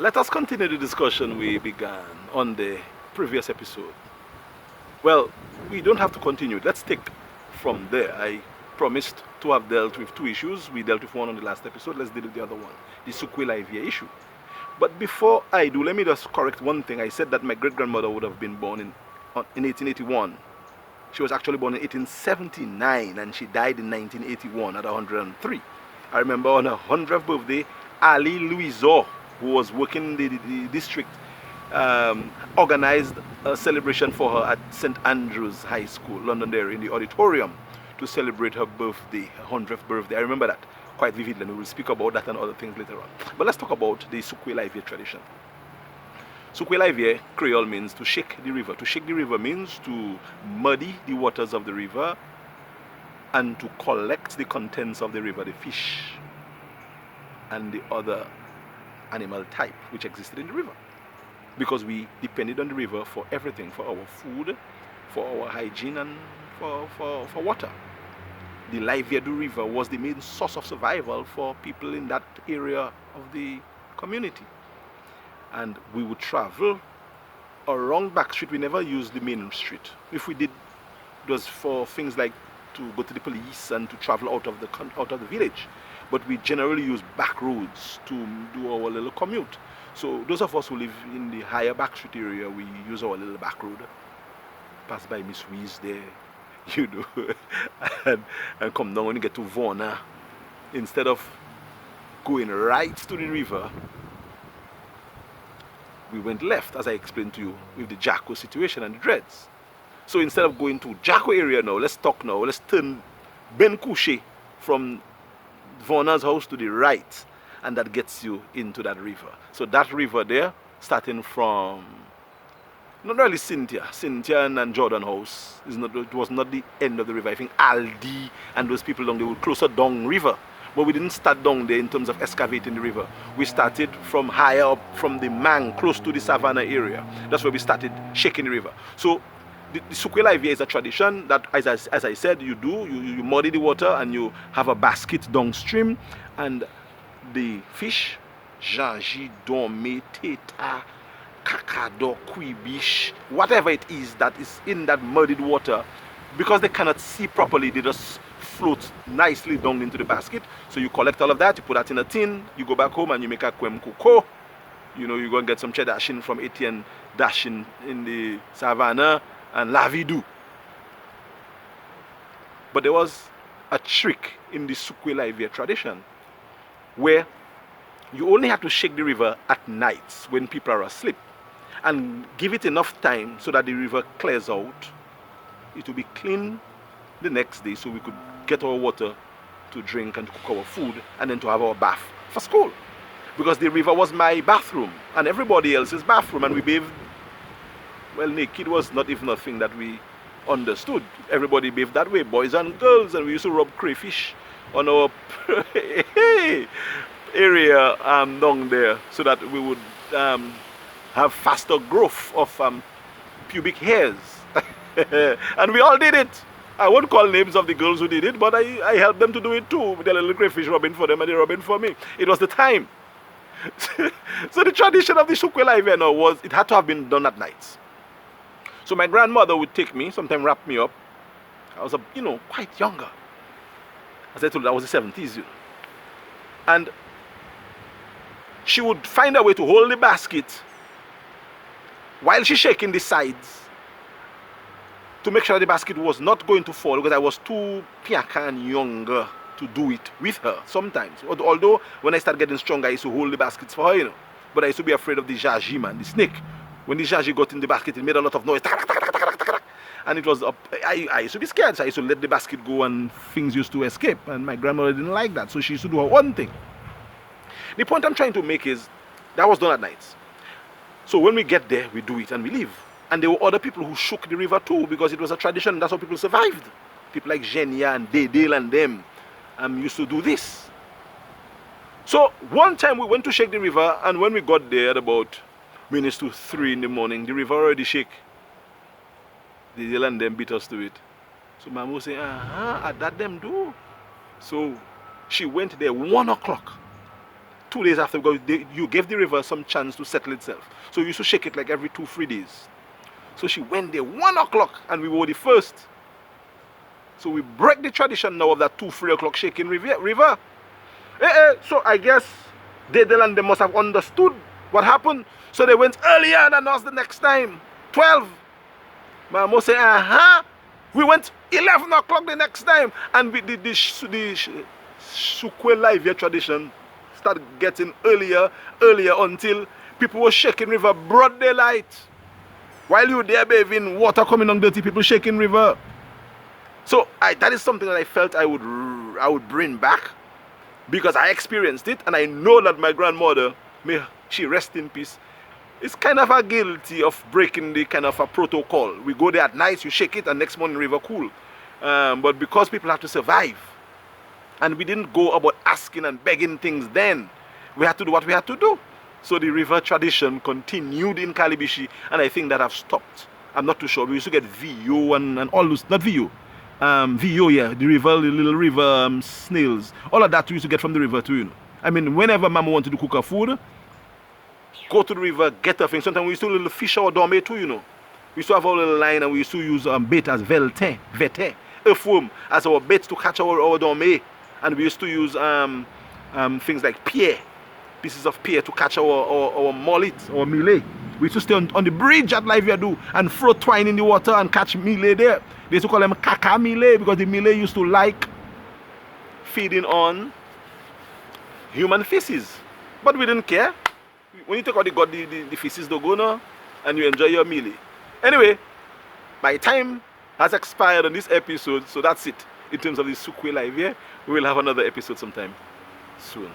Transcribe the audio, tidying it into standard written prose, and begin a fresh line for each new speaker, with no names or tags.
Let us continue the discussion we began on the previous episode. Well, we don't have to continue. Let's take from there. I promised to have dealt with two issues. We dealt with one on the last episode. Let's deal with the other one, the Sukwelivia issue. But before I do, let me just correct one thing. I said that my great-grandmother would have been born in 1881. She was actually born in 1879 and she died in 1981 at 103. I remember on her 100th birthday, Ali Louiseau, who was working in the district, organized a celebration for her at St. Andrew's High School, Londonderry, in the auditorium to celebrate her birthday, her 100th birthday. I remember that quite vividly, and we will speak about that and other things later on. But let's talk about the Sukwelivia tradition. Sukwelivia, Creole, means to shake the river. To shake the river means to muddy the waters of the river and to collect the contents of the river, the fish and the other animal type which existed in the river. Because we depended on the river for everything, for our food, for our hygiene, and for water. The Liviadu River was the main source of survival for people in that area of the community. And we would travel around back street. We never used the main street. If we did, it was for things like to go to the police and to travel out of the village. But we generally use back roads to do our little commute. So those of us who live in the higher back street area, we use our little back road. Pass by Miss Wees there, you know, and come down when you get to Vona. Instead of going right to the river, we went left, as I explained to you, with the Jacko situation and the dreads. So instead of going to Jacko area now, let's turn Ben Couché from Vona's house to the right, and that gets you into that river. So that river there, starting from, not really Cynthia and Jordan House, it was not the end of the river. I think Aldi and those people down there were closer down river. But we didn't start down there in terms of excavating the river. We started from higher up, from the Mang, close to the Savannah area. That's where we started shaking the river. So the Sukwelivia is a tradition that, as I said, you muddy the water and you have a basket downstream, and the fish, Janji, Dome, Teta, Kakado, Quibish, whatever it is that is in that muddied water, because they cannot see properly, they just float nicely down into the basket. So you collect all of that, you put that in a tin, you go back home and you make a kwem kuko. You know, you go and get some cheddar dashin from Etienne Dashin in the Savannah and Lavidu. But there was a trick in the Sukwelivia tradition where you only have to shake the river at nights when people are asleep and give it enough time so that the river clears out. It will be clean the next day so we could get our water to drink and to cook our food and then to have our bath for school. Because the river was my bathroom and everybody else's bathroom, and we bathed, well, naked was not even a thing that we understood. Everybody bathed that way, boys and girls, and we used to rub crayfish on our area down there so that we would have faster growth of pubic hairs. And we all did it. I won't call names of the girls who did it, but I helped them to do it too, with their little crayfish rubbing for them and they rubbing for me. It was the time. So the tradition of the Sukwelivia now was, it had to have been done at night. So my grandmother would take me, sometimes wrap me up. I was, quite younger. As I told you, that was the 70s, And she would find a way to hold the basket while she's shaking the sides to make sure the basket was not going to fall, because I was too piaka and younger to do it with her sometimes. Although when I started getting stronger, I used to hold the baskets for her, But I used to be afraid of the jaji, man, the snake. When the jaji got in the basket, it made a lot of noise. And it was, I used to be scared, so I used to let the basket go and things used to escape. And my grandmother didn't like that, so she used to do her own thing. The point I'm trying to make is, that was done at night. So when we get there, we do it and we leave. And there were other people who shook the river too, because it was a tradition, that's how people survived. People like Genia and Dedale and them used to do this. So one time we went to shake the river, and when we got there at about minutes to 3 in the morning, the river already shake. Dedale and them beat us to it. So Mama was saying, that them do. So she went there 1 o'clock. 2 days after, because you gave the river some chance to settle itself. So you used to shake it like every 2-3 days. So she went there 1 o'clock, and we were the first. So we break the tradition now of that 2-3 o'clock shaking river. So I guess they must have understood what happened. So they went earlier than us the next time, 12. My mom say, we went 11 o'clock the next time, and the Sukwe Live tradition started getting earlier until people were shaking river broad daylight. While you there bathing, water coming on dirty, people shaking river. So that is something that I felt I would bring back, because I experienced it, and I know that my grandmother, may she rest in peace, is kind of a guilty of breaking the kind of a protocol. We go there at night, you shake it, and next morning river cool. But because people have to survive, and we didn't go about asking and begging things then, we had to do what we had to do. So the river tradition continued in Calibishie, and I think that have stopped. I'm not too sure. We used to get VO and all those, not VO. VO, yeah, the river, the little river snails. All of that we used to get from the river too, you know. I mean, whenever Mama wanted to cook her food, go to the river, get a thing. Sometimes we used to little fish our dorme too, you know. We used to have our little line, and we used to use bait as vete, earthworm as our bait to catch our dorme. And we used to use things like pier, pieces of pier to catch our mullet, our millet. We used to stay on the bridge at Live do and throw twine in the water and catch millet there. They used to call them kaka millet, because the millet used to like feeding on human feces. But we didn't care. When you take out the feces, don't go now, and you enjoy your millet. Anyway, my time has expired on this episode, so that's it in terms of the Sukwe Live. Yeah, we will have another episode sometime soon.